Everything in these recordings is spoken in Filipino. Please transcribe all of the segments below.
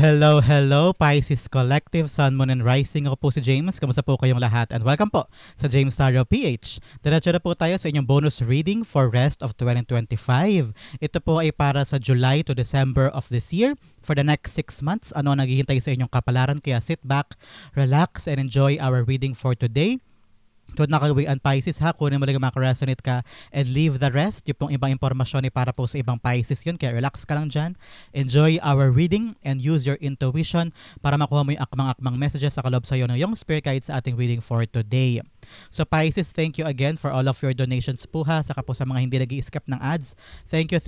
Hello, hello, Pisces Collective, Sun, Moon, and Rising. Ako po si James. Kamusta po kayong lahat? And welcome po sa James Taro PH. Diretso na po tayo sa inyong bonus reading for rest of 2025. Ito po ay para sa July to December of this year. For the next 6 months, ano ang naghihintay sa inyong kapalaran? Kaya sit back, relax, and enjoy our reading for today. Ito nakagawian Pisces ha, kunin mo lang makaresonate ka and leave the rest. Yung pong ibang impormasyon ay para po sa ibang Pisces yun, kaya relax ka lang dyan. Enjoy our reading and use your intuition para makuha mo yung akmang-akmang messages sa kalob sa iyo ng iyong spirit guide sa ating reading for today. So Pisces, thank you again for all of your donations po ha, saka po sa mga hindi nag-i-skip ng ads. Thank you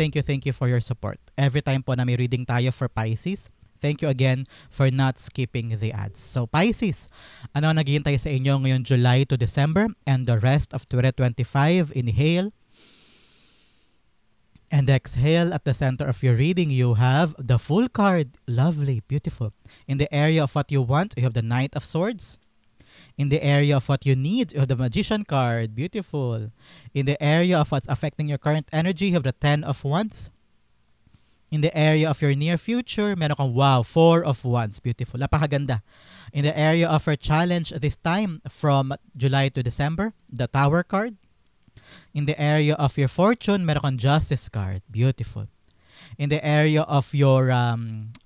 for your support. Every time po na may reading tayo for Pisces, thank you again for not skipping the ads. So Pisces, ano ang naghihintay sa inyo ngayon July to December and the rest of 2025? Inhale and exhale. At the center of your reading, you have the Fool card. Lovely, beautiful. In the area of what you want, you have the Knight of Swords. In the area of what you need, you have the Magician card. Beautiful. In the area of what's affecting your current energy, you have the Ten of Wands. In the area of your near future, meron kang wow, Four of Wands. Beautiful. Napakaganda. In the area of your challenge this time from July to December, the Tower card. In the area of your fortune, meron kang Justice card. Beautiful. In the area of your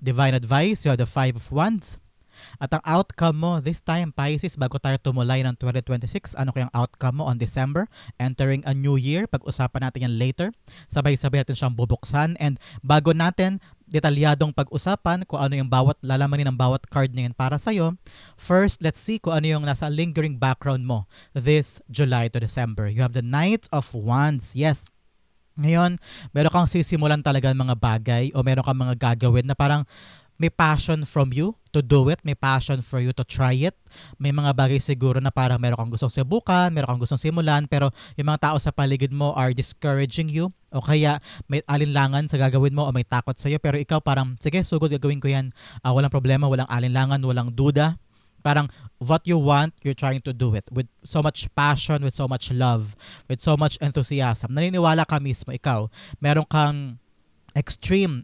divine advice, you have the Five of Wands. At ang outcome mo this time, Pisces, bago tayo tumulay ng 2026, ano kayang outcome mo on December, entering a new year, pag-usapan natin yan later. Sabay-sabay natin siyang bubuksan. And bago natin detalyadong pag-usapan kung ano yung lalamanin ng bawat card na yun para sa'yo, first, let's see kung ano yung nasa lingering background mo this July to December. You have the Knight of Wands. Yes. Ngayon, meron kang sisimulan talaga ng mga bagay o meron kang mga gagawin na parang may passion from you to do it. May passion for you to try it. May mga bagay siguro na parang meron kang gustong subukan, meron kang gustong simulan, pero yung mga tao sa paligid mo are discouraging you o kaya may alinlangan sa gagawin mo o may takot sa'yo. Pero ikaw parang, sige, sugod gagawin ko yan. Walang problema, walang alinlangan, walang duda. Parang what you want, you're trying to do it with so much passion, with so much love, with so much enthusiasm. Naniniwala ka mismo, ikaw, meron kang extreme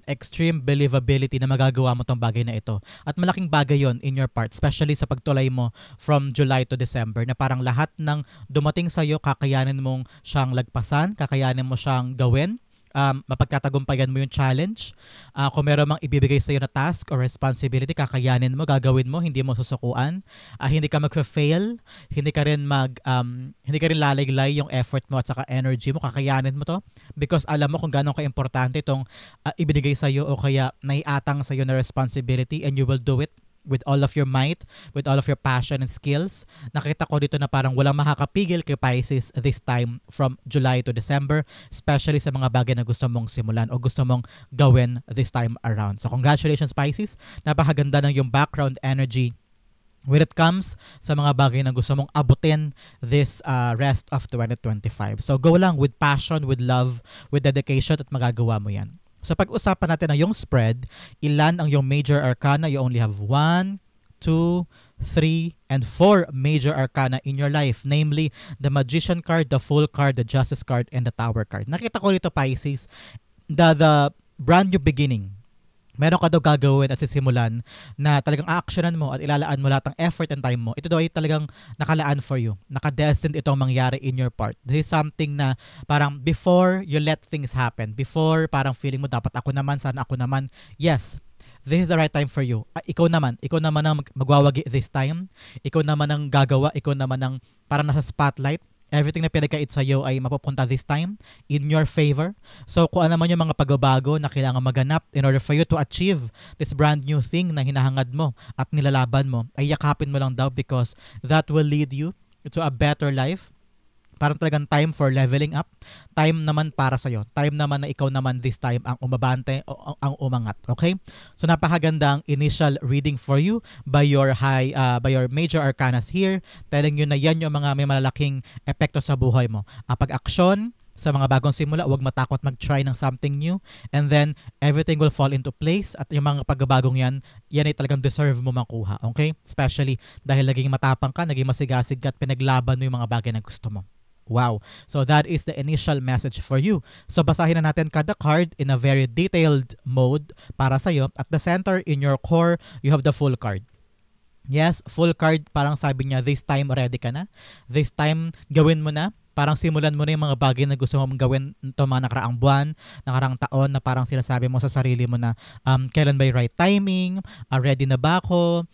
believability na magagawa mo tong bagay na ito. At malaking bagay yon in your part, especially sa pagtulay mo from July to December na parang lahat ng dumating sa'yo, kakayanin mong siyang lagpasan, kakayanin mo siyang gawin. Mapagkatagumpayan mo yung challenge. Kung meron mang ibibigay sa iyo na task or responsibility, kakayanin mo, gagawin mo, hindi mo susukuan. Hindi ka mag-fail, hindi ka rin lalaylay yung effort mo at saka energy mo, kakayanin mo to because alam mo kung gaano ka-importante itong ibinigay sa iyo o kaya naiatang sa iyo na responsibility, and you will do it with all of your might, with all of your passion and skills. Nakita ko dito na parang walang makakapigil kay Pisces this time from July to December, especially sa mga bagay na gusto mong simulan o gusto mong gawin this time around. So congratulations Pisces, napakaganda ng yung background energy when it comes sa mga bagay na gusto mong abutin this rest of 2025. So go lang with passion, with love, with dedication at magagawa mo yan. So pag-usapan natin ang yung spread, ilan ang yung major arcana? You only have 1, 2, 3, and 4 major arcana in your life. Namely, the Magician card, the Fool card, the Justice card, and the Tower card. Nakita ko dito Pisces, the brand new beginning. Meron ka daw gagawin at sisimulan na talagang a-actionan mo at ilalaan mo lahat ng effort and time mo. Ito daw ay talagang nakalaan for you. Naka-destined itong mangyari in your part. This is something na parang before you let things happen, before parang feeling mo dapat ako naman, sana ako naman, yes, this is the right time for you. Ikaw naman ang magwawagi this time. Ikaw naman ang gagawa, ikaw naman ang parang nasa spotlight. Everything na pinagkait sa iyo ay mapupunta this time in your favor. So kung ano man yung mga pagbabago na kailangan maganap in order for you to achieve this brand new thing na hinahangad mo at nilalaban mo, ay yakapin mo lang daw because that will lead you to a better life. Parang talagang time for leveling up. Time naman para sa'yo. Time naman na ikaw naman this time ang umabante o ang umangat. Okay? So napakagandang initial reading for you by your major arcanas here. Telling you na yan yung mga may malalaking epekto sa buhay mo. Pag-aksyon sa mga bagong simula, huwag matakot mag-try ng something new, and then everything will fall into place at yung mga pagbabagong yan ay talagang deserve mo makuha. Okay? Especially dahil naging matapang ka, naging masigasig ka at pinaglaban mo yung mga bagay na gusto mo. Wow. So that is the initial message for you. So basahin na natin kada card in a very detailed mode para sa'yo. At the center, in your core, you have the full card. Yes, full card, parang sabi niya, this time ready ka na. This time, gawin mo na. Parang simulan mo na yung mga bagay na gusto mong gawin ito mga nakaraang buwan, nakaraang taon na parang sinasabi mo sa sarili mo na kailan ba yung right timing, ready na ba ako,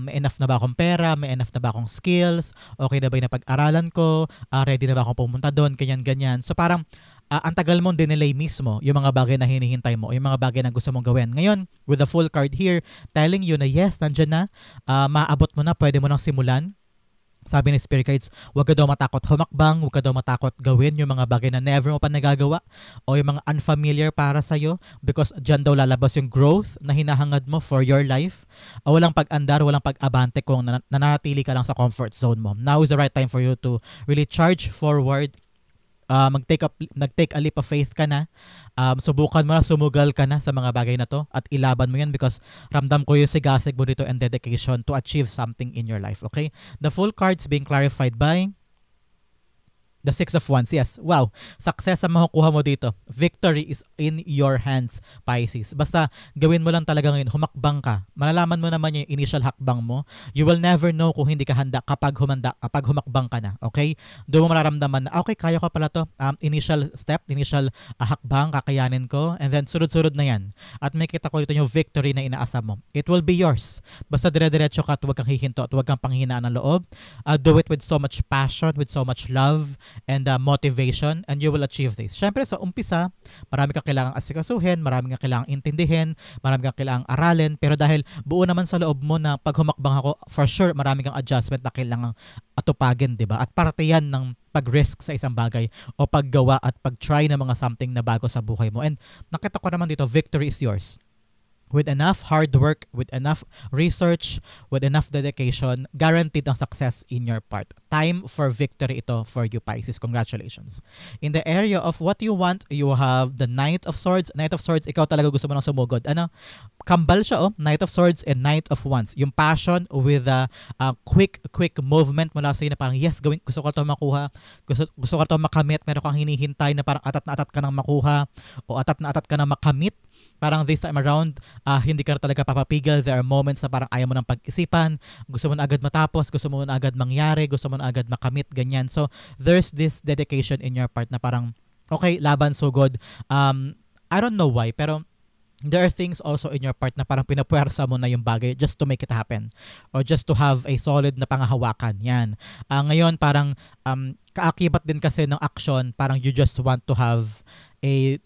may enough na ba akong pera, may enough na ba akong skills, okay na ba yung napag-aralan ko, ready na ba akong pumunta doon, ganyan-ganyan. So parang ang tagal mong dinelay mismo yung mga bagay na hinihintay mo, yung mga bagay na gusto mong gawin. Ngayon, with the full card here, telling you na yes, nandyan na, maaabot mo na, pwede mo nang simulan. Sabi ni Spirit Guides, huwag ka daw matakot humakbang, huwag ka daw matakot gawin yung mga bagay na never mo pa nagagawa o yung mga unfamiliar para sa'yo because dyan daw lalabas yung growth na hinahangad mo for your life. Walang pag-andar, walang pag-abante kung nananatili ka lang sa comfort zone mo. Now is the right time for you to really charge forward, nag-take a leap of faith ka na, subukan mo na, sumugal ka na sa mga bagay na to at ilaban mo yan because ramdam ko yung sigasig mo dito and dedication to achieve something in your life, okay? The full cards being clarified by the Six of Wands. Yes, wow. Success ang makukuha mo dito. Victory is in your hands, Pisces. Basta gawin mo lang talaga ngayon, humakbang ka. Malalaman mo naman yung initial hakbang mo. You will never know kung hindi ka handa kapag humakbang ka na. Okay? Doon mo mararamdaman na, okay, kaya ko pala to. Initial step, initial hakbang, kakayanin ko. And then sunod-sunod na yan. At may kita ko dito yung victory na inaasa mo. It will be yours. Basta dire-diretso ka at huwag kang hihinto at huwag kang panghinaan ng loob. Do it with so much passion, with so much love, and motivation, and you will achieve this. Syempre sa umpisa, marami kang kailangang asikasuhin, marami kang kailangang intindihin, marami kang kailangang aralin, pero dahil buo naman sa loob mo na pag humakbang ako, for sure marami kang adjustment na kailangang atupagin, di ba? At parte yan ng pag-risk sa isang bagay o paggawa at pag-try ng mga something na bago sa buhay mo. And nakita ko naman dito, victory is yours. With enough hard work, with enough research, with enough dedication, guaranteed ang success in your part. Time for victory ito for you, Pisces. Congratulations. In the area of what you want, you have the Knight of Swords. Knight of Swords, ikaw talaga gusto mo nang sumugod. Kambal siya, Knight of Swords and Knight of Wands. Yung passion with a quick movement mula sa'yo na parang, yes, gusto ko ito makuha. Gusto ko ito makamit. Meron kang hinihintay na parang atat na atat ka nang makuha o atat na atat ka nang makamit. Parang this time around, hindi ka na talaga papapigil. There are moments na parang ayaw mo ng pag-isipan, gusto mo na agad matapos, gusto mo na agad mangyari, gusto mo na agad makamit, ganyan. So, there's this dedication in your part na parang, okay, laban, so good. I don't know why, pero there are things also in your part na parang pinapuwersa mo na yung bagay just to make it happen or just to have a solid na pangahawakan. Yan. Ngayon, parang kaakibat din kasi ng action, parang you just want to have a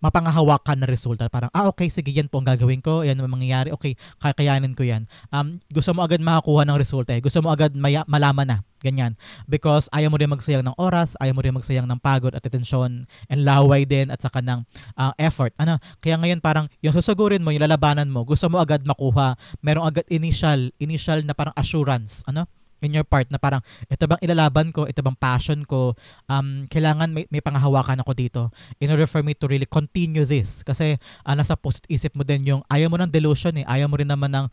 mapangahawakan na resulta. Parang, okay, sige, yan po ang gagawin ko. Yan ang mangyayari. Okay, kakayanin ko yan. Gusto mo agad makakuha ng resulta. Gusto mo agad malaman na. Ganyan. Because ayaw mo rin magsayang ng oras, ayaw mo rin magsayang ng pagod at atensyon and laway din at saka ng effort. Kaya ngayon parang yung susugurin mo, yung lalabanan mo, gusto mo agad makuha. Merong agad initial na parang assurance. In your part na parang ito bang ilalaban ko, ito bang passion ko, kailangan may panghahawakan ako dito in order for me to really continue this. Kasi nasa puso't isip mo din yung ayaw mo ng delusion ayaw mo rin naman ng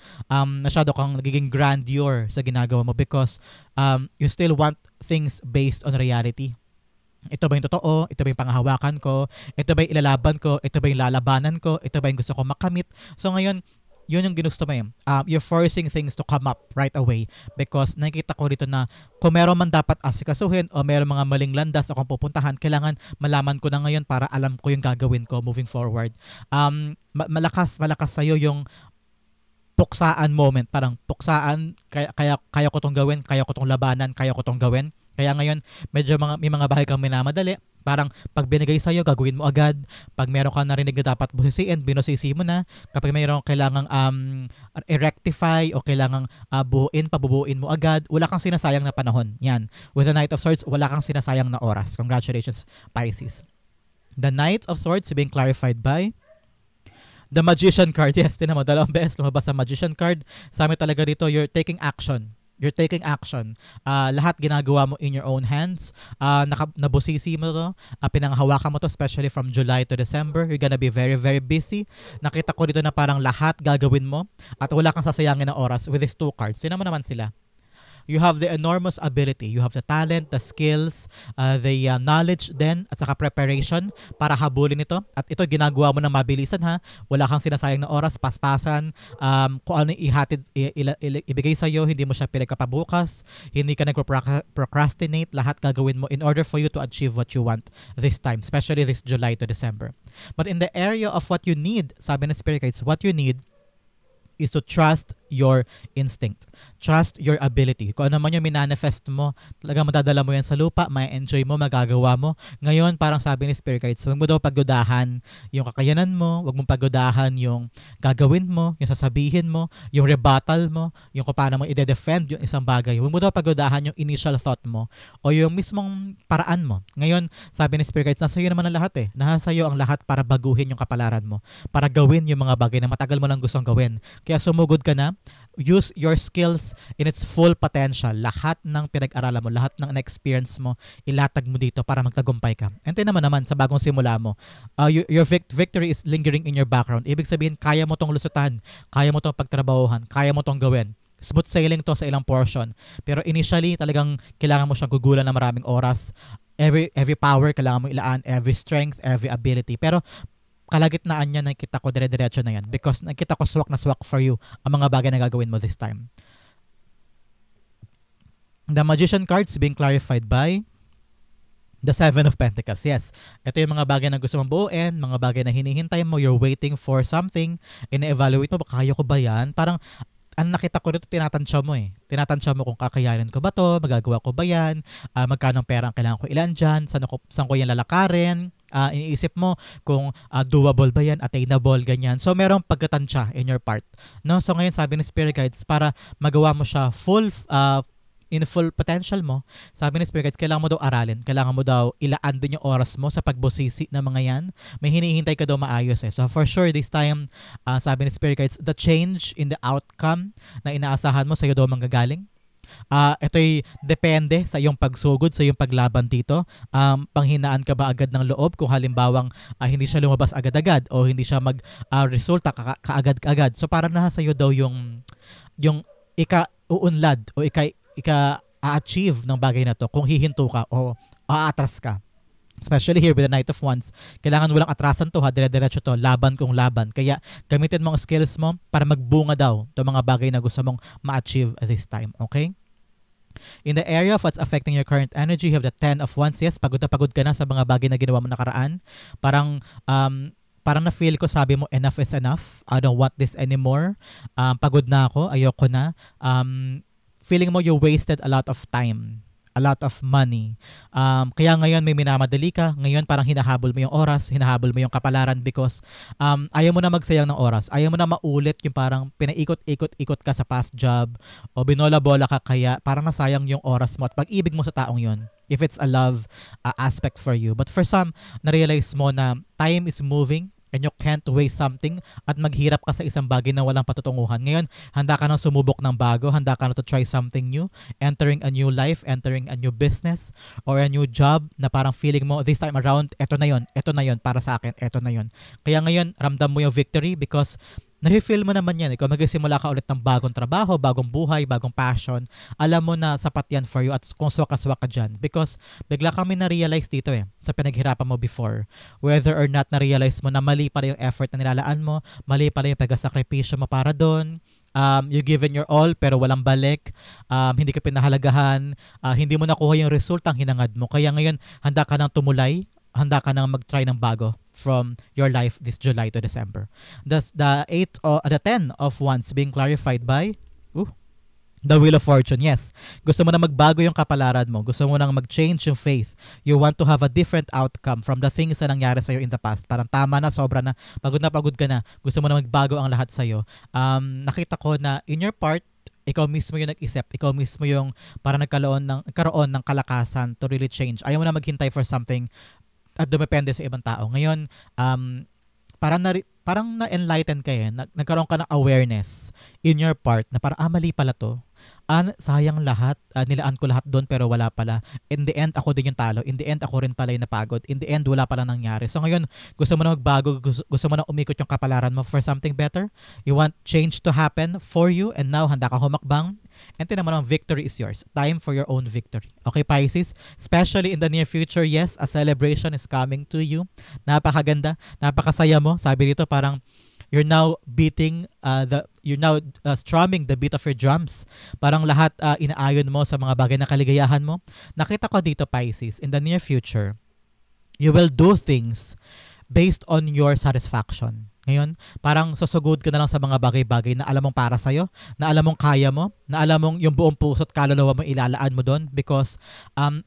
masyado kang nagiging grandeur sa ginagawa mo because you still want things based on reality. Ito ba yung totoo? Ito ba yung panghahawakan ko? Ito ba yung ilalaban ko? Ito ba yung lalabanan ko? Ito ba yung gusto ko makamit? So ngayon, yun yung ginusto mo you're forcing things to come up right away because nakikita ko dito na kung meron man dapat asikasuhin o meron mga maling landas akong pupuntahan, kailangan malaman ko na ngayon para alam ko yung gagawin ko moving forward. Malakas sa'yo yung puksaan moment, parang puksaan, kaya ko tong gawin, kaya ko tong labanan, kaya ko tong gawin. Kaya ngayon, medyo may mga bagay kang minamadali. Parang pag binigay sa'yo, gagawin mo agad. Pag meron kang narinig na dapat busisiin, binusisi mo na. Kapag meron kailangang i-rectify o kailangang pabubuin mo agad, wala kang sinasayang na panahon. Yan. With the Knight of Swords, wala kang sinasayang na oras. Congratulations, Pisces. The Knight of Swords being clarified by the Magician card. Yes, tinan mo, dalawang beses lumabas sa Magician card. Sa amin talaga dito, you're taking action. You're taking action. Lahat ginagawa mo in your own hands. Nabusisi mo to. Pinanghawakan mo to, especially from July to December. You're gonna be very, very busy. Nakita ko dito na parang lahat gagawin mo at wala kang sasayangin na oras with these two cards. Sino mo naman sila? You have the enormous ability. You have the talent, the skills, the knowledge din, at saka preparation para habulin ito. At ito ginagawa mo ng mabilisan ha. Wala kang sinasayang na oras, paspasan, kung ano ihatid, ibigay sa'yo, hindi mo siya pinagkapabukas, hindi ka nag-procrastinate, lahat gagawin mo in order for you to achieve what you want this time, especially this July to December. But in the area of what you need, sabi ng Spirit Guides, what you need is to trust your instinct. Trust your ability. Kung ano man yung minanifest mo, talaga madadala mo yan sa lupa, may enjoy mo, magagawa mo. Ngayon, parang sabi ni Spirit Guides, huwag mo daw pagdudahan yung kakayanan mo, huwag mong pagdudahan yung gagawin mo, yung sasabihin mo, yung rebuttal mo, yung kung paano mo i-defend yung isang bagay. Huwag mo daw pagdudahan yung initial thought mo o yung mismong paraan mo. Ngayon, sabi ni Spirit Guides, nasa iyo naman ang lahat eh. Nasa iyo ang lahat para baguhin yung kapalaran mo, para gawin yung mga bagay na matagal mo lang gustong gawin. Kaya sumugod ka na, use your skills in its full potential. Lahat ng pinag-aralan mo, lahat ng experience mo, ilatag mo dito para magtagumpay ka. And then naman sa bagong simula mo, your victory is lingering in your background. Ibig sabihin, kaya mo tong lusutan, kaya mo tong pagtrabahuhan, kaya mo tong gawin. Smooth sailing to sa ilang portion. Pero initially, talagang kailangan mo siyang gugulan ng maraming oras. Every power, kailangan mo ilaan, every strength, every ability. Pero kalagitnaan niya, nakita ko dire-diretso na yan because nakita ko swak na swak for you ang mga bagay na gagawin mo this time. The Magician cards being clarified by the Seven of Pentacles. Yes, ito yung mga bagay na gusto mong buuin, mga bagay na hinihintay mo, you're waiting for something, ine-evaluate mo, kaya ko ba yan? Parang ang nakita ko dito, tinatansya mo eh. Tinatansya mo kung kakayanin ko ba to, magagawa ko ba yan, magkano pera ang kailangan ko ilan dyan, saan ko yan lalakarin, iniisip mo kung doable ba yan, attainable, ganyan. So, merong pagkatansya in your part. No? So, ngayon sabi ni Spirit Guides, para magawa mo siya in full potential mo, sabi ni Spirit Guides, kailangan mo daw aralin. Kailangan mo daw ilaan din yung oras mo sa pagbusisi ng mga yan. May hinihintay ka daw maayos eh. So for sure, this time, sabi ni Spirit Guides, the change in the outcome na inaasahan mo, sa'yo daw manggagaling. Ito'y depende sa iyong pagsugod, sa iyong paglaban dito. Panghinaan ka ba agad ng loob kung halimbawang hindi siya lumabas agad-agad o hindi siya mag-resulta kaagad-agad. So para na sa iyo daw yung ika-uunlad o ika-achieve ng bagay na to kung hihinto ka o aatras ka. Especially here with the Knight of Wands, kailangan walang atrasan to ha, dire-diretso to, laban kung laban. Kaya gamitin mo ang skills mo para magbunga daw itong mga bagay na gusto mong ma-achieve this time, okay? In the area of what's affecting your current energy, you have the Ten of Wands. Yes, pagod na pagod ka na sa mga bagay na ginawa mo nakaraan. Parang na-feel ko, sabi mo, enough is enough. I don't want this anymore. Pagod na ako, ayoko na. Feeling mo you wasted a lot of time, a lot of money. Kaya ngayon may minamadali ka. Ngayon parang hinahabol mo yung oras, hinahabol mo yung kapalaran because ayaw mo na magsayang ng oras. Ayaw mo na maulit yung parang pinaikot-ikot-ikot ka sa past job o binola-bola ka kaya parang nasayang yung oras mo at pag-ibig mo sa taong yun. If it's a love aspect for you. But for some, na-realize mo na time is moving and you can't waste something at maghirap ka sa isang bagay na walang patutunguhan. Ngayon, handa ka na sumubok ng bago, handa ka na to try something new, entering a new life, entering a new business, or a new job na parang feeling mo, this time around, eto na yon para sa akin, eto na yon. Kaya ngayon, ramdam mo yung victory because na-feel mo naman yan. Ikaw magsimula ka ulit ng bagong trabaho, bagong buhay, bagong passion. Alam mo na sapat yan for you at kung swak ka dyan. Because bigla kami na-realize dito sa pinaghirapan mo before. Whether or not na-realize mo na mali pala yung effort na nilalaan mo, mali pala yung pag-sakripisyo mo para doon. You given your all pero walang balik, hindi ka pinahalagahan, hindi mo nakuha yung resultang hinangad mo. Kaya ngayon, handa ka nang tumulay, handa ka nang mag-try ng bago from your life this July to December. Thus, the 10 of Wands being clarified by the Wheel of Fortune. Yes, gusto mo na magbago yung kapalaran mo. Gusto mo nang mag-change yung faith. You want to have a different outcome from the things na nangyari sa'yo in the past. Parang tama na, sobra na pagod ka na. Gusto mo na magbago ang lahat sa'yo. Nakita ko na in your part, ikaw mismo yung nag-isip, ikaw mismo yung parang nagkaroon ng kalakasan to really change. Ayaw mo na maghintay for something at dumepende sa ibang tao. Ngayon, parang na-enlighten ka nagkaroon ka ng awareness in your part na parang, mali pala to. Sayang lahat, nilaan ko lahat doon pero wala pala. In the end, ako din yung talo. In the end, ako rin pala yung napagod. In the end, wala pala nangyari. So ngayon, gusto mo na magbago, gusto mo na umikot yung kapalaran mo for something better. You want change to happen for you and now handa ka humakbang And tinan mo naman, victory is yours. Time for your own victory. Okay, Pisces? Especially in the near future, yes, a celebration is coming to you. Napakaganda, napakasaya mo. Sabi dito parang you're now strumming the beat of your drums. Parang lahat inaayon mo sa mga bagay na kaligayahan mo. Nakita ko dito, Pisces, in the near future, you will do things based on your satisfaction. Ngayon, parang susugod ka na lang sa mga bagay-bagay na alam mong para sa'yo, na alam mong kaya mo, na alam mong yung buong puso at kaluluwa mo ilalaan mo doon because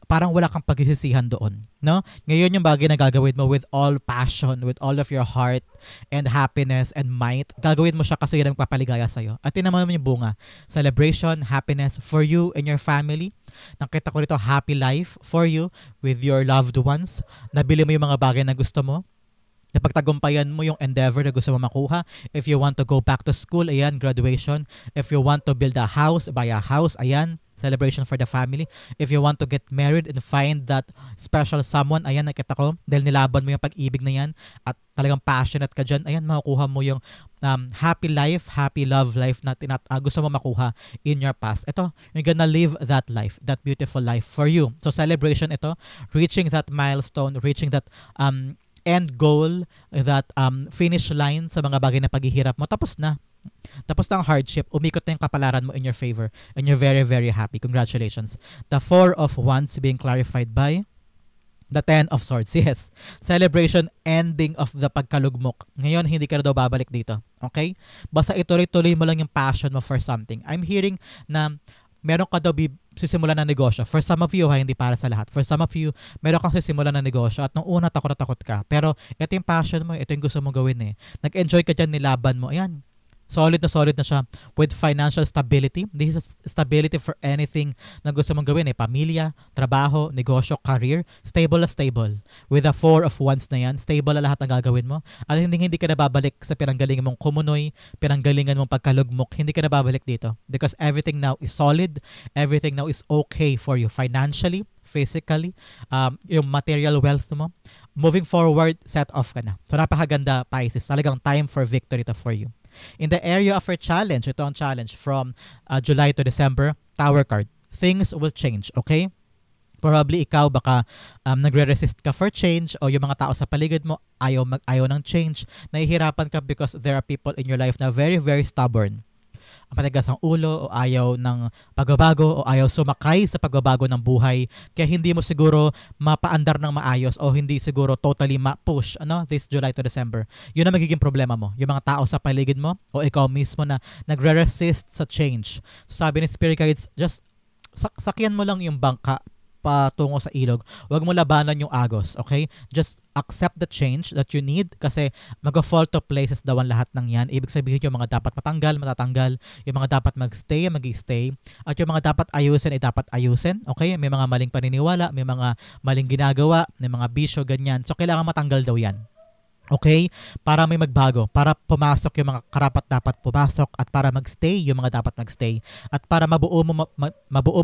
parang wala kang pagsisisihan doon. No? Ngayon yung bagay na gagawin mo with all passion, with all of your heart and happiness and might, gagawin mo siya kasi yun ang papaligaya sa'yo. At yun naman yung bunga. Celebration, happiness for you and your family. Nakita ko rito, happy life for you with your loved ones. Nabili mo yung mga bagay na gusto mo. Napagtagumpayan mo yung endeavor na gusto mo makuha. If you want to go back to school, ayan, graduation. If you want to build a house, buy a house, ayan, celebration for the family. If you want to get married and find that special someone, ayan, nakita ko, dahil nilaban mo yung pag-ibig na yan at talagang passionate ka dyan, ayan, makukuha mo yung happy life, happy love life na gusto mo makuha in your past. Ito, you're gonna live that life, that beautiful life for you. So celebration ito, reaching that milestone, reaching that end goal, that finish line sa mga bagay na paghihirap mo. Tapos na ang hardship. Umikot na yung kapalaran mo in your favor. And you're very, very happy. Congratulations. The 4 of Wands being clarified by the 10 of Swords. Yes. Celebration, ending of the pagkalugmok. Ngayon, hindi ka na daw babalik dito. Okay? Basta ituloy-tuloy mo lang yung passion mo for something. I'm hearing na meron ka daw sisimulan na negosyo. For some of you, hindi para sa lahat. For some of you, meron kang sisimulan na negosyo at nung una takot na takot ka. Pero ito yung passion mo, ito yung gusto mo gawin eh. Nag-enjoy ka dyan, nilaban mo. Ayan, solid na siya with financial stability. This is stability for anything na gusto mong gawin eh. Pamilya, trabaho, negosyo, career. Stable na stable. With the 4 of Wands na yan, stable na lahat ng gagawin mo. At hindi ka na babalik sa pinanggalingan mong kumunoy, pinanggalingan mong pagkalugmok. Hindi ka na babalik dito. Because everything now is solid. Everything now is okay for you financially, physically, yung material wealth mo. Moving forward, set off ka na. So napakaganda, Pisces. Talagang time for victory to for you. In the area of your challenge, ito ang challenge from July to December, Tower card. Things will change, okay? Probably ikaw baka nagre-resist ka for change o yung mga tao sa paligid mo ayaw ng change. Nahihirapan ka because there are people in your life na very, very stubborn. Matigas ang ulo o ayaw ng pagbabago o ayaw sumakay sa pagbabago ng buhay kaya hindi mo siguro mapaandar ng maayos o hindi siguro totally ma-push this July to December. Yun ang magiging problema mo. Yung mga tao sa paligid mo o ikaw mismo na nagre-resist sa change. So sabi ni Spirit Guides, just sakyan mo lang yung bangka patungo sa ilog. Huwag mo labanan yung agos, okay? Just accept the change that you need kasi mag-fall to places daw ang lahat ng yan. Ibig sabihin yung mga dapat matanggal, matatanggal. Yung mga dapat mag-stay, mag-stay. At yung mga dapat ayusin ay dapat ayusin, okay? May mga maling paniniwala, may mga maling ginagawa, may mga bisyo, ganyan. So, kailangan matanggal daw yan. Okay? Para may magbago, para pumasok yung mga karapat-dapat pumasok at para magstay yung mga dapat magstay at para mabuo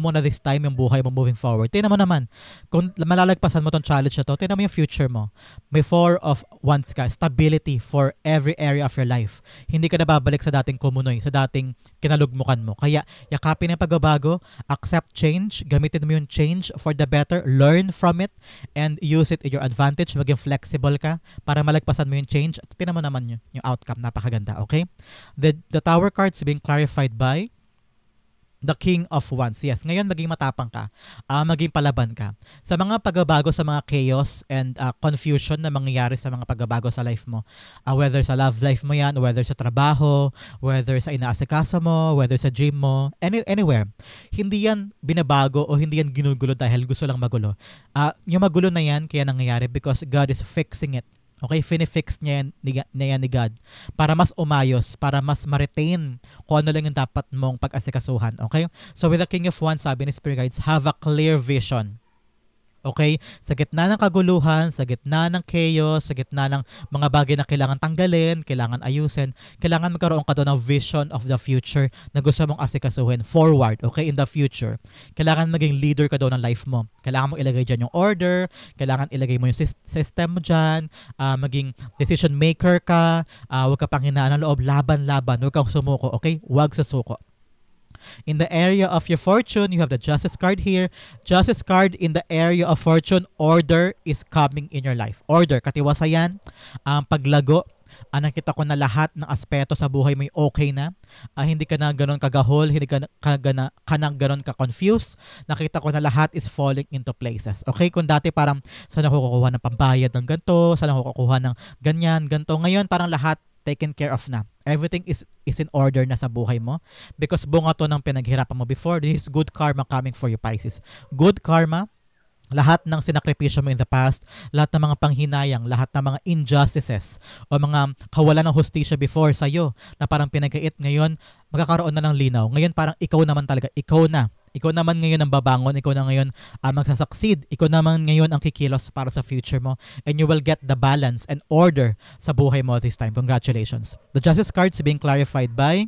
mo na this time yung buhay mo moving forward. Tingnan mo naman, kung malalagpasan mo tong challenge na to, tingnan mo yung future mo. May 4 of Wands ka, stability for every area of your life. Hindi ka na babalik sa dating kumunoy, sa dating kinalugmukan mo. Kaya yakapin ang pagbabago, accept change, gamitin mo yung change for the better, learn from it, and use it in your advantage. Maging flexible ka para malagpasan mo yung change. At tingnan mo naman yung outcome. Napakaganda, okay? The Tower cards being clarified by the King of Wands. Yes, ngayon maging matapang ka. Maging palaban ka. Sa mga pagbabago, sa mga chaos and confusion na mangyayari sa mga pagbabago sa life mo. Whether sa love life mo yan, whether sa trabaho, whether sa inaasikaso mo, whether sa gym mo, anywhere. Hindi yan binabago o hindi yan ginugulo dahil gusto lang magulo. Yung magulo na yan kaya nangyayari because God is fixing it. Okay, finifix niya yan ni God para mas umayos, para mas ma-retain kung ano lang yung dapat mong pag-asikasuhan. Okay? So with the King of Wands, sabi ni Spirit Guides, have a clear vision. Okay? Sa gitna ng kaguluhan, sa gitna ng chaos, sa gitna ng mga bagay na kailangan tanggalin, kailangan ayusin, kailangan magkaroon ka doon ng vision of the future na gusto mong asikasuhin forward, okay, in the future. Kailangan maging leader ka doon ng life mo. Kailangan mo ilagay dyan yung order, kailangan ilagay mo yung system mo dyan, maging decision maker ka, huwag ka pang hinaan ng loob, laban-laban, huwag kang sumuko, okay? Huwag sa suko. In the area of your fortune, you have the Justice card here. Justice card in the area of fortune, order is coming in your life. Order, katiwasayan, paglago. Nakita ko na lahat ng aspeto sa buhay mo okay na. Hindi ka na ganun kagahol, hindi ka na ganun ka-confused. Nakita ko na lahat is falling into places. Okay? Kung dati parang saan ako kukuha ng pambayad ng ganito, saan ako kukuha ng ganyan, ganito. Ngayon parang lahat taken care of na. Everything is in order na sa buhay mo because bunga to ng pinaghirapan mo before. This is good karma coming for you, Pisces. Good karma. Lahat ng sinakripisyo mo in the past, lahat ng mga panghinayang, lahat ng mga injustices o mga kawalan ng hustisya before sa'yo na parang pinagkait ngayon, magkakaroon na ng linaw. Ngayon parang ikaw naman talaga, ikaw na. Ikaw naman ngayon ang babangon, ikaw na ngayon ang magsasucceed, ikaw naman ngayon ang kikilos para sa future mo and you will get the balance and order sa buhay mo this time. Congratulations. The Justice cards being clarified by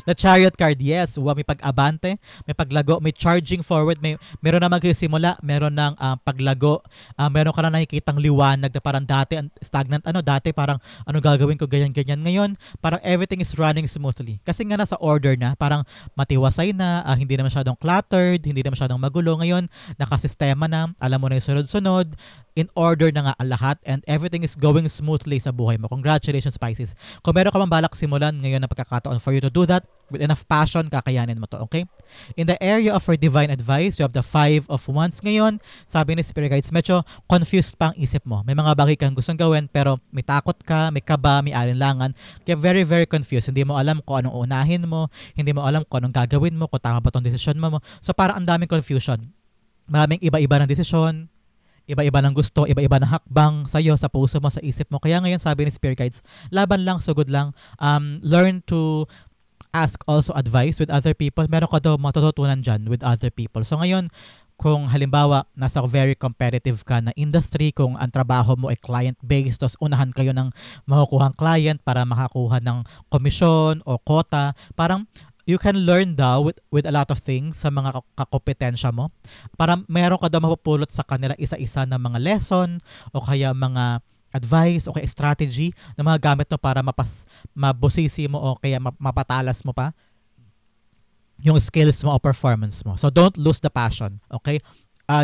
the Chariot card, yes. May pag-abante, may paglago, may charging forward, meron na magsisimula, meron ng paglago, meron ka na nakikitang liwanag na parang dati, stagnant, dati parang ano gagawin ko, ganyan-ganyan. Ngayon, parang everything is running smoothly. Kasi nga nasa order na, parang matiwasay na, hindi na masyadong cluttered, hindi na masyadong magulo. Ngayon, nakasistema na, alam mo na yung sunod-sunod, in order na nga ang lahat and everything is going smoothly sa buhay mo. Congratulations, Pisces. Kung meron ka mang balak simulan ngayon na pagkakataon for you to do that, with enough passion, kakayanin mo to, okay? In the area of your divine advice, you have the 5 of Wands ngayon. Sabi ni Spirit Guides, medyo confused pa ang isip mo. May mga bagay kang gustong gawin, pero may takot ka, may kaba, may alinlangan. Kaya very, very confused. Hindi mo alam kung anong unahin mo, hindi mo alam kung anong gagawin mo, kung tama ba itong desisyon mo. So parang ang daming confusion. Maraming iba-iba ng desisyon, iba-iba ng gusto, iba-iba ng hakbang sa iyo, sa puso mo, sa isip mo. Kaya ngayon sabi ni Spirit Guides, laban lang, sugod lang. Learn to ask also advice with other people. Meron ka daw matututunan dyan with other people. So ngayon, kung halimbawa, nasa very competitive ka na industry, kung ang trabaho mo ay client-based, tapos unahan kayo ng makukuhang client para makakuha ng komisyon o quota, parang you can learn daw with a lot of things sa mga kakompetensya mo. Para meron ka daw mapupulot sa kanila isa-isa na mga lesson o kaya mga advice o kaya strategy na mga gamit mo para mabusisi mo o kaya mapatalas mo pa yung skills mo o performance mo. So don't lose the passion, okay?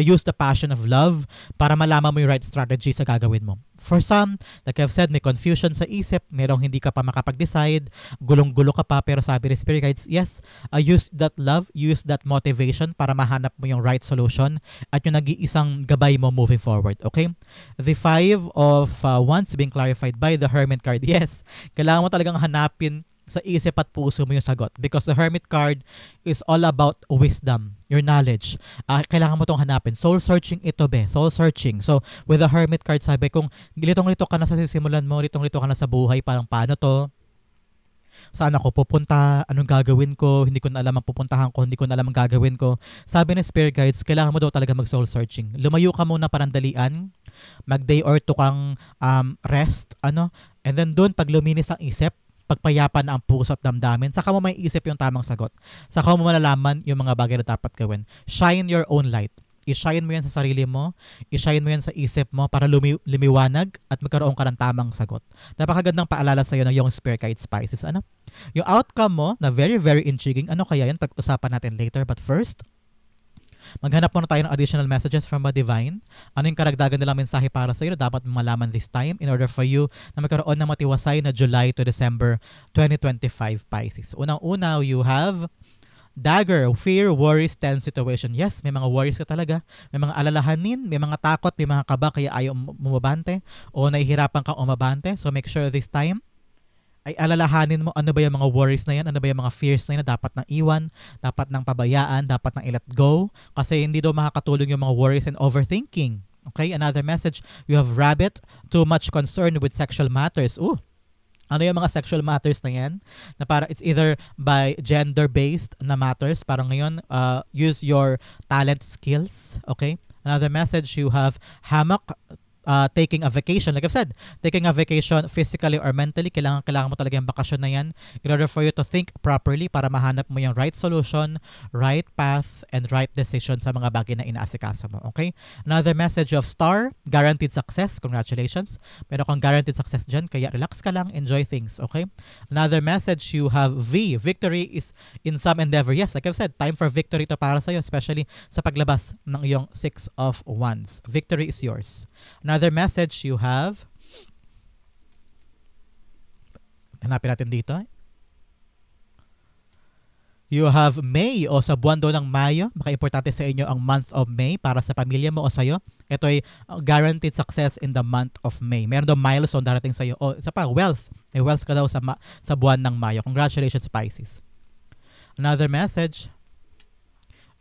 Use the passion of love para malaman mo yung right strategy sa gagawin mo. For some, like I've said, may confusion sa isip, merong hindi ka pa makapag-decide, gulong-gulo ka pa, pero sabi ni Spirit Guides, yes, use that love, use that motivation para mahanap mo yung right solution at yung nag-iisang gabay mo moving forward, okay? The 5 of Wands being clarified by the Hermit card, yes, kailangan mo talagang hanapin sa isip at puso mo yung sagot because the Hermit card is all about wisdom, your knowledge. Kailangan mo itong hanapin. Soul searching ito, be. Soul searching. So, with the Hermit card, sabi kung litong-lito ka na sa sisimulan mo, litong-lito ka na sa buhay, parang paano to? Saan ako pupunta? Anong gagawin ko? Hindi ko na alam ang pupuntahan ko, hindi ko na alam ang gagawin ko. Sabi ni Spirit Guides, kailangan mo daw talaga mag-soul searching. Lumayo ka muna parandalian, mag-day or 2 kang rest, and then doon, pag luminis ang isip, pagpayapan na ang puso at damdamin, saka mo may isip yung tamang sagot. Saka mo malalaman yung mga bagay na dapat gawin. Shine your own light. I-shine mo yan sa sarili mo, i-shine mo yan sa isip mo para lumiwanag at magkaroon ka ng tamang sagot. Napakagandang paalala sa iyo ng yung Spirit Guide Pisces. Yung outcome mo na very, very intriguing, ano kaya yan? Pag-usapan natin later. But first, maghanap muna tayo ng additional messages from a divine. Ano yung karagdagan nilang mensahe para sa iyo na dapat malaman this time in order for you na magkaroon ng matiwasay na July to December 2025 Pisces. Unang-una, you have Dagger, fear, worries, tense situation. Yes, may mga worries ka talaga. May mga alalahanin, may mga takot, may mga kaba kaya ayaw umabante o nahihirapan kang umabante. So make sure this time ay alalahanin mo ano ba yung mga worries na yan, ano ba yung mga fears na yan na dapat nang iwan, dapat nang pabayaan, dapat nang i-let go. Kasi hindi daw makakatulong yung mga worries and overthinking. Okay, another message. You have Rabbit, too much concern with sexual matters. Ano yung mga sexual matters na yan? Na para it's either by gender-based na matters. Parang ngayon, use your talent skills. Okay? Another message, you have Hammock, taking a vacation. Like I've said, taking a vacation physically or mentally, kailangan mo talaga yung bakasyon na yan in order for you to think properly para mahanap mo yung right solution, right path, and right decision sa mga bagay na inaasikaso mo. Okay? Another message of star, guaranteed success. Congratulations. Meron kang guaranteed success dyan, kaya relax ka lang, enjoy things. Okay? Another message, you have V. Victory is in some endeavor. Yes, like I've said, time for victory to para sa'yo, especially sa paglabas ng iyong Six of Wands. Victory is yours. Another message you have, hanapin natin dito. You have May o sa buwan daw ng Mayo. Maka-importante sa inyo ang month of May para sa pamilya mo o sa'yo. Ito ay guaranteed success in the month of May. Meron daw milestone darating sa'yo. O isa pa, wealth. May wealth ka daw sa buwan ng Mayo. Congratulations, Pisces. Another message,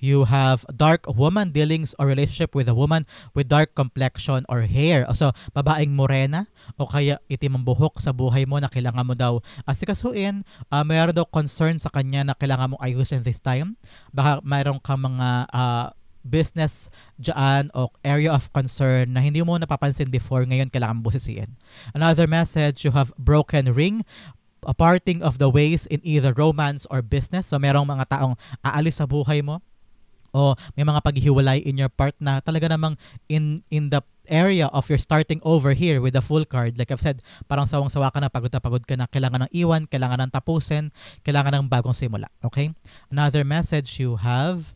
you have dark woman dealings or relationship with a woman with dark complexion or hair. So, babaeng morena o kaya itim ang buhok sa buhay mo na kailangan mo daw asikasuin. Mayroon daw concern sa kanya na kailangan mong ayusin this time. Baka mayroon kang mga business dyan o area of concern na hindi mo napapansin before, ngayon kailangan mo busisiin. Another message, you have broken ring, a parting of the ways in either romance or business. So, merong mga taong aalis sa buhay mo o may mga paghihiwalay in your part na talaga namang in the area of your starting over here with the full card. Like I've said, parang sawang-sawa ka na pagod ka na, kailangan ng iwan, kailangan ng tapusin, kailangan ng bagong simula. Okay? Another message you have,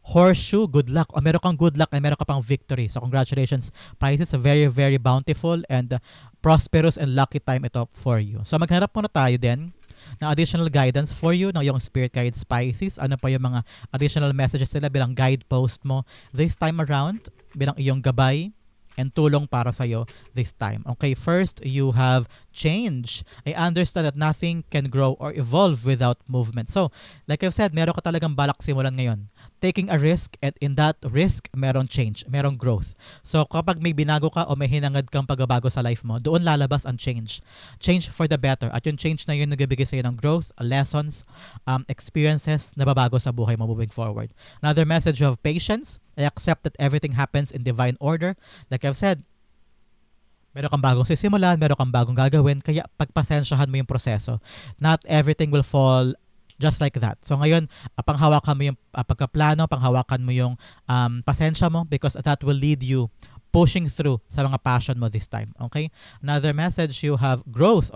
horseshoe, good luck. O meron kang good luck and meron ka pang victory. So congratulations, Pisces. A very, very bountiful and prosperous and lucky time ito for you. So maghanap muna tayo din na additional guidance for you ng yung spirit guides, Pisces. Ano pa yung mga additional messages nila bilang guidepost mo this time around, bilang iyong gabay and tulong para sa'yo this time. Okay, first, you have change. I understand that nothing can grow or evolve without movement. So, like I've said, meron ka talagang balak simulan ngayon. Taking a risk, and in that risk, meron change, meron growth. So, kapag may binago ka o may hinangad kang pagbabago sa life mo, doon lalabas ang change. Change for the better. At yung change na yun nagbibigay sa'yo ng growth, lessons, experiences na babago sa buhay mo moving forward. Another message of patience. I accept that everything happens in divine order. Like I've said, meron kang bagong sisimulan, meron kang bagong gagawin, kaya pagpasensyahan mo yung proseso. Not everything will fall just like that. So ngayon, panghawakan mo yung pagkaplano, panghawakan mo yung pasensya mo because that will lead you pushing through sa mga passion mo this time. Okay? Another message, you have growth.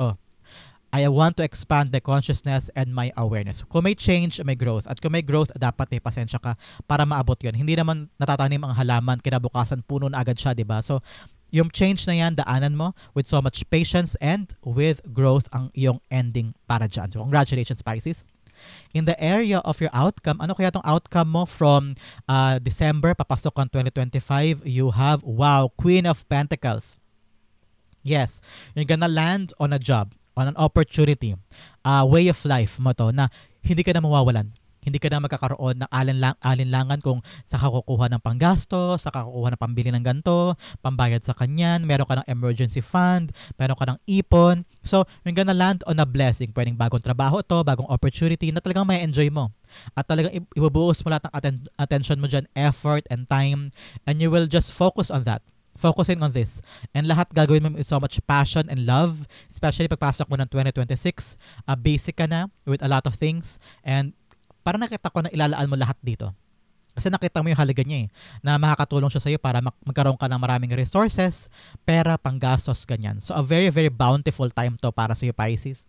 I want to expand the consciousness and my awareness. Kung may change, may growth. At kung may growth, dapat may pasensya ka para maabot yun. Hindi naman natatanim ang halaman, kinabukasan puno na agad siya, diba? So, yung change na yan, daanan mo with so much patience and with growth ang iyong ending para dyan. So, congratulations, Pisces. In the area of your outcome, ano kaya tong outcome mo from December, papasok ang 2025, you have, wow, Queen of Pentacles. Yes, you're gonna land on a job, on an opportunity, way of life mo to na hindi ka na mawawalan. Hindi ka na magkakaroon ng alinlangan kung sa kukuha ng panggasto, sa kukuha ng pambili ng ganito, pambayad sa kanyan, meron ka ng emergency fund, meron ka ng ipon. So, you're gonna land on a blessing. Pwedeng bagong trabaho to, bagong opportunity na talagang may enjoy mo. At talagang ibubuhos mo lahat ng attention mo dyan, effort and time, and you will just focus on that. Focusing on this. And lahat gagawin mo with so much passion and love, especially pagpasok mo ng 2026. Basic ka na with a lot of things. And parang nakita ko na ilalaan mo lahat dito. Kasi nakita mo yung halaga niya na makakatulong siya sa'yo para magkaroon ka ng maraming resources, pera, panggastos, ganyan. So a very, very bountiful time to para sa'yo, Pisces.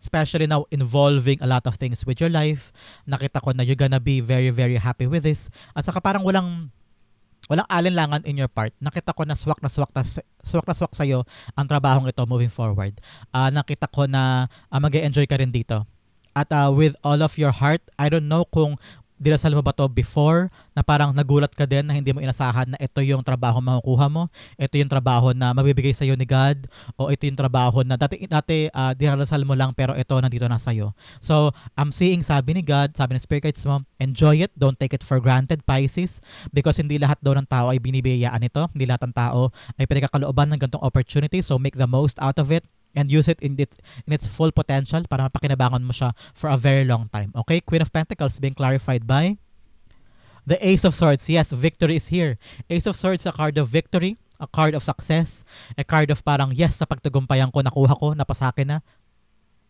Especially now involving a lot of things with your life. Nakita ko na you're gonna be very, very happy with this. At saka parang walang alinlangan in your part. Nakita ko na swak na swak sa'yo ang trabahong ito moving forward. Nakita ko na mag-e-enjoy ka rin dito. At with all of your heart, I don't know kung dinasal mo ba to before na parang nagulat ka din na hindi mo inasahan na ito yung trabaho makukuha mo, ito yung trabaho na mabibigay sa'yo ni God, o ito yung trabaho na dati dinasal mo lang pero ito nandito na sa'yo. So, I'm seeing, sabi ni God, sabi ng Spirit Guides mo, enjoy it, don't take it for granted, Pisces, because hindi lahat daw ng tao ay binibiyayaan ito, hindi lahat ng tao ay pinagkakalooban ng ganitong opportunity, so make the most out of it and use it in its full potential para mapakinabangan mo siya for a very long time. Okay? Queen of Pentacles being clarified by the Ace of Swords. Yes, victory is here. Ace of Swords, a card of victory. a card of success, a card of parang yes, sa pagtagumpayan ko, nakuha ko, napasakin na.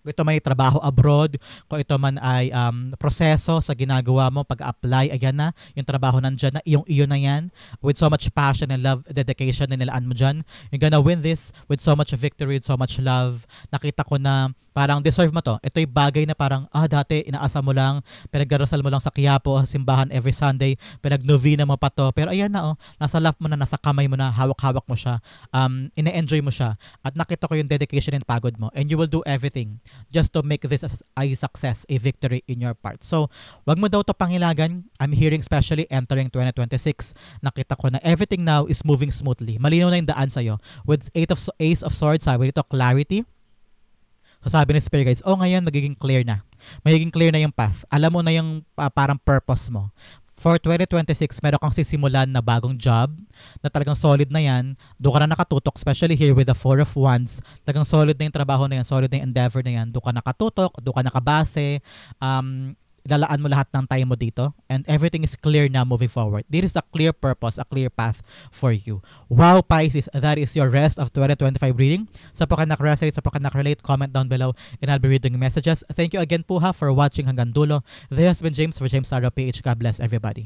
Kung ito may trabaho abroad, kung ito man ay proseso sa ginagawa mo, pag-apply, ayan na, yung trabaho nandyan na, iyo na yan, with so much passion and love, dedication na nilaan mo dyan. You're gonna win this with so much victory, with so much love. Nakita ko na parang deserve mo to. Ito'y bagay na parang, dati inaasa mo lang, pinagdarasal mo lang sa Quiapo, simbahan every Sunday, pinag-novena mo pa to. Pero ayan na, nasa lap mo na, nasa kamay mo na, hawak-hawak mo siya, ine-enjoy mo siya. At nakita ko yung dedication and pagod mo. And you will do everything just to make this a success, a victory in your part. So, wag mo daw to pangilagan. I'm hearing especially entering 2026, nakita ko na everything now is moving smoothly. Malinaw na yung daan sa'yo. With Ace of Swords, sabi dito, clarity. So sabi ni Spirit Guides, ngayon magiging clear na. Magiging clear na yung path. Alam mo na yung parang purpose mo. For 2026, meron kang sisimulan na bagong job na talagang solid na yan. Doon ka na nakatutok, especially here with the Four of Wands. Talagang solid na yung trabaho na yan, solid na yung endeavor na yan. Doon ka nakatutok, doon ka nakabase. Lalaan mo lahat ng time mo dito and everything is clear now moving forward. This is a clear purpose, a clear path for you. Wow, Pisces, that is your rest of 2025 reading. Sa po ka nak-resonate, sa po ka nak-relate, comment down below and I'll be reading messages. Thank you again po for watching hanggang dulo. This has been James for James Arrow PH. God bless everybody.